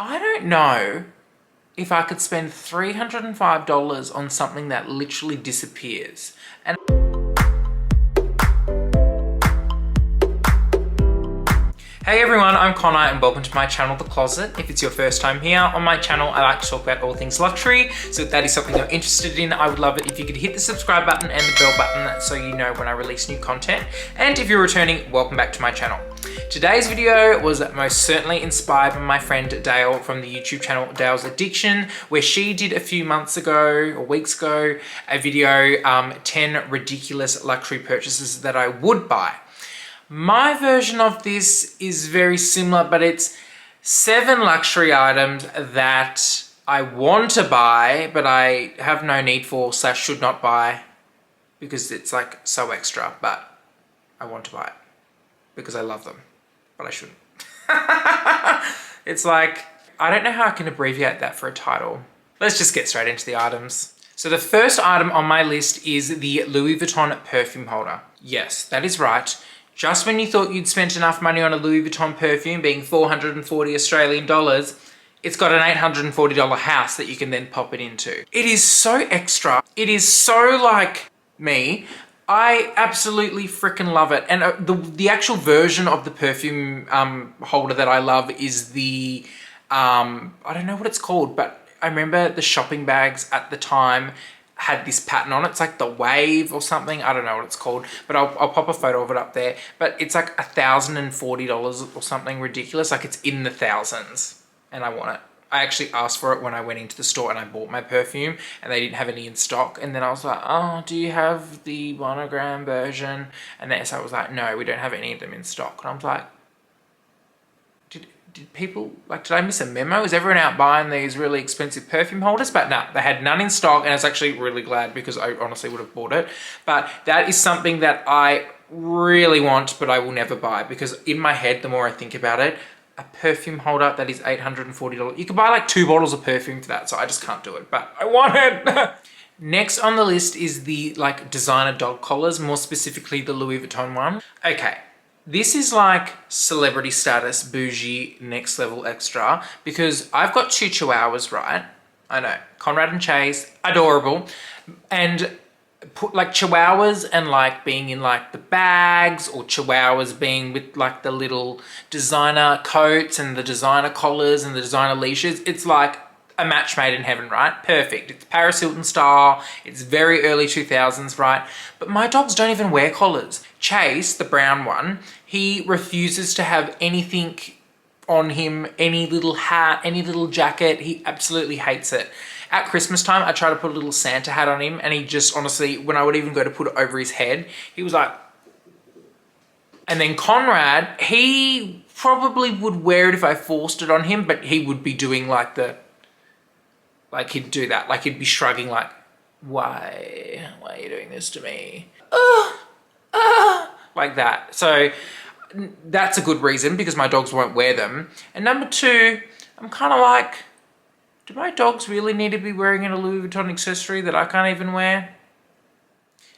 I don't know if I could spend $305 on something that literally disappears. And hey everyone, I'm Connor and welcome to my channel, The Closet. If it's your first time here on my channel, I like to talk about all things luxury. So if that is something you're interested in, I would love it if you could hit the subscribe button and the bell button so you know when I release new content. And if you're returning, welcome back to my channel. Today's video was most certainly inspired by my friend Dayle from the YouTube channel Dayle's Addiction, where she did a few months ago or weeks ago a video, 10 ridiculous luxury purchases that I would buy. My version of this is very similar, but it's 7 luxury items that I want to buy, but I have no need for / should not buy because it's like so extra, but I want to buy it because I love them, but I shouldn't. It's like, I don't know how I can abbreviate that for a title. Let's just get straight into the items. So the first item on my list is the Louis Vuitton perfume holder. Yes, that is right. Just when you thought you'd spent enough money on a Louis Vuitton perfume, being 440 Australian dollars, it's got an $840 house that you can then pop it into. It is so extra. It is so like me. I absolutely freaking love it. And the actual version of the perfume holder that I love is the, I don't know what it's called, but I remember the shopping bags at the time had this pattern on it. It's like the wave or something. I don't know what it's called, but I'll pop a photo of it up there. But it's like $1,040 or something ridiculous. Like it's in the thousands and I want it. I actually asked for it when I went into the store and I bought my perfume and they didn't have any in stock. And then I was like, oh, do you have the monogram version? And then so I was like, no, we don't have any of them in stock. And I was like, did people, like, did I miss a memo? Is everyone out buying these really expensive perfume holders? But no, they had none in stock and I was actually really glad because I honestly would have bought it. But that is something that I really want, but I will never buy because in my head, the more I think about it, a perfume holder that is $840. You could buy like 2 bottles of perfume for that, so I just can't do it, but I want it. Next on the list is the like designer dog collars, more specifically the Louis Vuitton one. Okay. This is like celebrity status, bougie, next level extra, because I've got 2 chihuahuas, right? I know, Conrad and Chase, adorable. And put like chihuahuas and like being in like the bags, or chihuahuas being with like the little designer coats and the designer collars and the designer leashes. It's like a match made in heaven, right? Perfect. It's Paris Hilton style. It's very early 2000s, right? But my dogs don't even wear collars. Chase, the brown one, he refuses to have anything on him, any little hat, any little jacket. He absolutely hates it. At Christmas time, I tried to put a little Santa hat on him and he just honestly, when I would even go to put it over his head, he was like, and then Conrad, he probably would wear it if I forced it on him, but he would be doing like the, like he'd do that. Like he'd be shrugging like, why are you doing this to me? Like that. So that's a good reason because my dogs won't wear them. And number 2, I'm kind of like, do my dogs really need to be wearing a Louis Vuitton accessory that I can't even wear?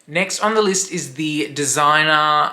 Next on the list is the designer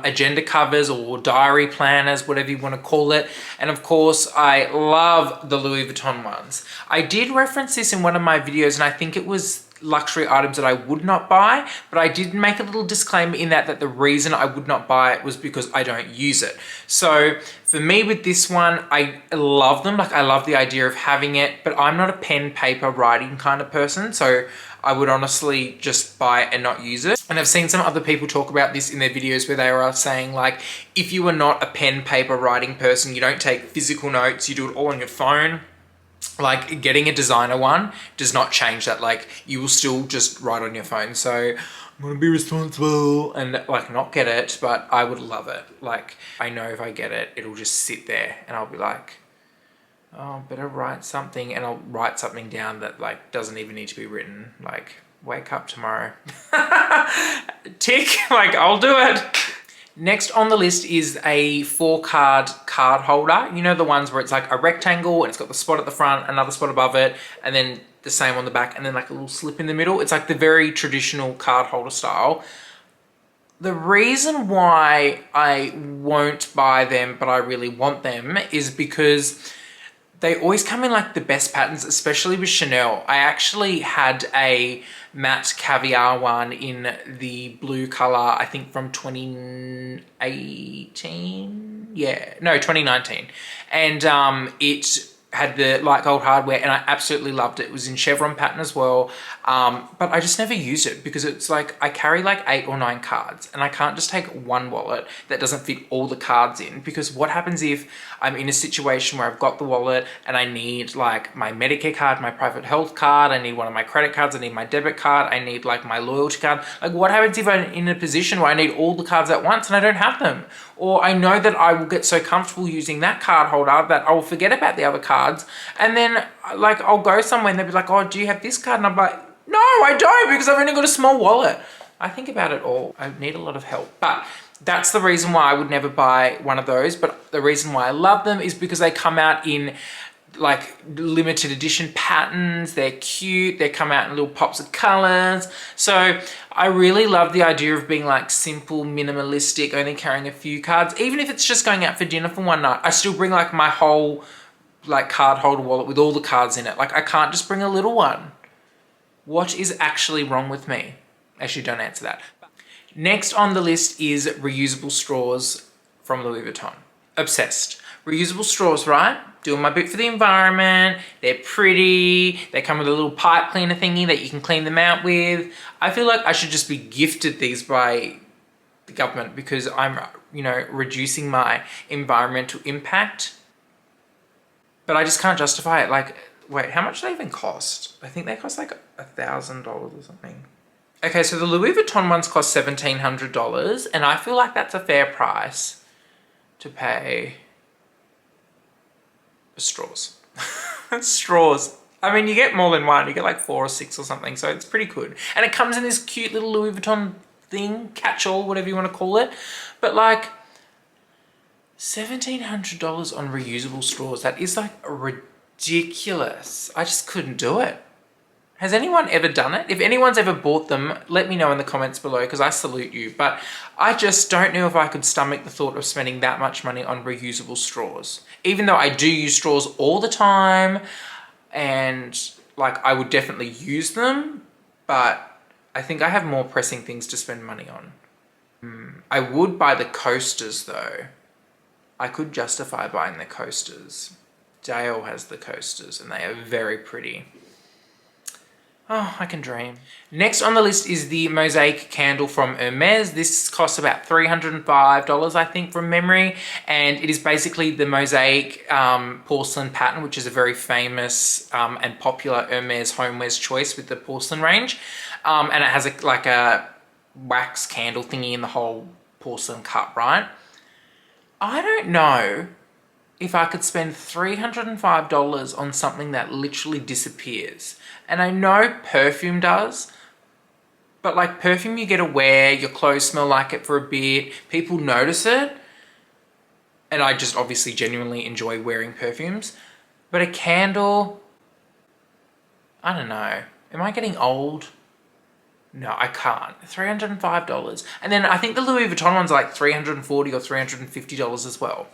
agenda covers or diary planners, whatever you want to call it. And of course, I love the Louis Vuitton ones. I did reference this in one of my videos and I think it was luxury items that I would not buy, but I did make a little disclaimer in that the reason I would not buy it was because I don't use it. So for me with this one, I love them. Like I love the idea of having it, but I'm not a pen, paper, writing kind of person. So I would honestly just buy it and not use it. And I've seen some other people talk about this in their videos where they are saying like, if you are not a pen, paper, writing person, you don't take physical notes, you do it all on your phone. Like getting a designer one does not change that. Like you will still just write on your phone. So I'm gonna be responsible and like not get it, but I would love it. Like I know if I get it, it'll just sit there and I'll be like, oh, better write something, and I'll write something down that like doesn't even need to be written. Like wake up tomorrow. Tick, like I'll do it. Next on the list is a 4-card card holder. You know the ones where it's like a rectangle and it's got the spot at the front, another spot above it, and then the same on the back, and then like a little slip in the middle. It's like the very traditional card holder style. The reason why I won't buy them, but I really want them, is because They always come in like the best patterns, especially with Chanel. I actually had a matte caviar one in the blue color, I think from 2018. Yeah, no, 2019. And it had the light gold hardware and I absolutely loved it. It was in chevron pattern as well. But I just never used it because it's like I carry like 8 or 9 cards and I can't just take one wallet that doesn't fit all the cards in, because what happens if I'm in a situation where I've got the wallet and I need like my Medicare card, my private health card, I need one of my credit cards, I need my debit card, I need like my loyalty card. Like what happens if I'm in a position where I need all the cards at once and I don't have them? Or I know that I will get so comfortable using that card holder that I will forget about the other cards. And then like I'll go somewhere and they'll be like, oh, do you have this card? And I'm like, no, I don't, because I've only got a small wallet. I think about it all. I need a lot of help. But that's the reason why I would never buy one of those. But the reason why I love them is because they come out in like limited edition patterns. They're cute. They come out in little pops of colors. So I really love the idea of being like simple, minimalistic, only carrying a few cards. Even if it's just going out for dinner for one night, I still bring like my whole like card holder wallet with all the cards in it. Like I can't just bring a little one. What is actually wrong with me? Actually, don't answer that. Next on the list is reusable straws from Louis Vuitton. Obsessed. Reusable straws, right? Doing my bit for the environment. They're pretty. They come with a little pipe cleaner thingy that you can clean them out with. I feel like I should just be gifted these by the government because I'm, you know, reducing my environmental impact. But I just can't justify it. Like, wait, how much do they even cost? I think they cost like $1,000 or something. Okay, so the Louis Vuitton ones cost $1,700 and I feel like that's a fair price to pay for straws. Straws. I mean, you get more than one. You get like 4 or 6 or something, so it's pretty good. And it comes in this cute little Louis Vuitton thing, catch-all, whatever you want to call it. But like, $1,700 on reusable straws, that is like ridiculous. I just couldn't do it. Has anyone ever done it? If anyone's ever bought them, let me know in the comments below because I salute you. But I just don't know if I could stomach the thought of spending that much money on reusable straws. Even though I do use straws all the time and like I would definitely use them, but I think I have more pressing things to spend money on. I would buy the coasters though. I could justify buying the coasters. Dayle has the coasters and they are very pretty. Oh, I can dream. Next on the list is the Mosaic candle from Hermes. This costs about $305, I think, from memory. And it is basically the Mosaic porcelain pattern, which is a very famous and popular Hermes homewares choice with the porcelain range. And it has like a wax candle thingy in the whole porcelain cup, right? I don't know if I could spend $305 on something that literally disappears. And I know perfume does, but like perfume you get to wear, your clothes smell like it for a bit, people notice it. And I just obviously genuinely enjoy wearing perfumes. But a candle, I don't know. Am I getting old? No, I can't. $305. And then I think the Louis Vuitton ones are like $340 or $350 as well.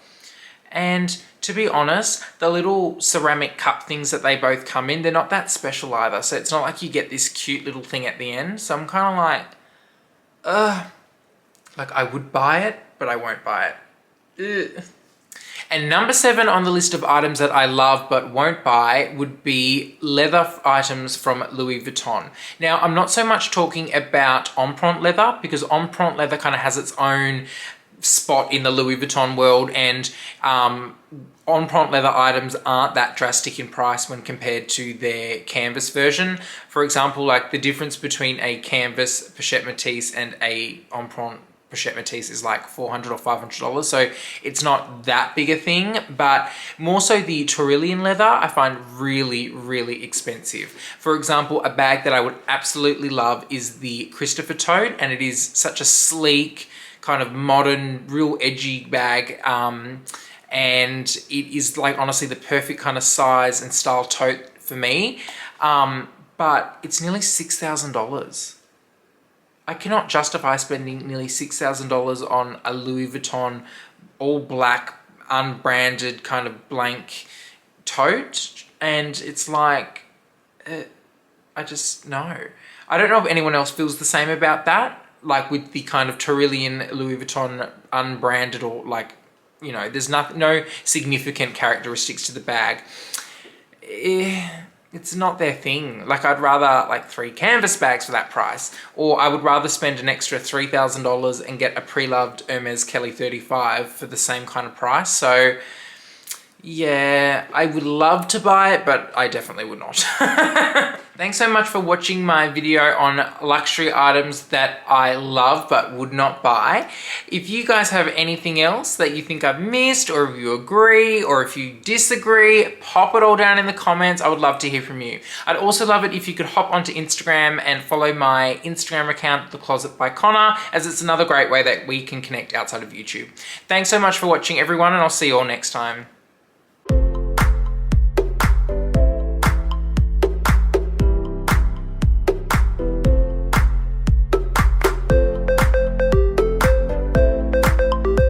And to be honest, the little ceramic cup things that they both come in, they're not that special either. So it's not like you get this cute little thing at the end. So I'm kind of like I would buy it, but I won't buy it. Ugh. And number 7 on the list of items that I love but won't buy would be leather items from Louis Vuitton. Now, I'm not so much talking about Empreinte leather because Empreinte leather kind of has its own spot in the Louis Vuitton world, and Empreinte leather items aren't that drastic in price when compared to their canvas version. For example, like the difference between a canvas pochette métisse and a Empreinte pochette métisse is like $400 or $500, so it's not that big a thing. But more so the Tyrolean leather I find really, really expensive. For example, a bag that I would absolutely love is the Christopher tote, and it is such a sleek, kind of modern, real edgy bag, and it is like honestly the perfect kind of size and style tote for me, but it's nearly $6,000. I cannot justify spending nearly $6,000 on a Louis Vuitton all black unbranded kind of blank tote, and it's like, I just, no. I don't know if anyone else feels the same about that, like with the kind of Tyrolean Louis Vuitton unbranded, or like, you know, there's no significant characteristics to the bag. It's not their thing. Like, I'd rather like 3 canvas bags for that price, or I would rather spend an extra $3,000 and get a pre-loved Hermes Kelly 35 for the same kind of price. So yeah, I would love to buy it, but I definitely would not. Thanks so much for watching my video on luxury items that I love but would not buy. If you guys have anything else that you think I've missed, or if you agree, or if you disagree, pop it all down in the comments. I would love to hear from you. I'd also love it if you could hop onto Instagram and follow my Instagram account, The Closet by Connor, as it's another great way that we can connect outside of YouTube. Thanks so much for watching, everyone, and I'll see you all next time.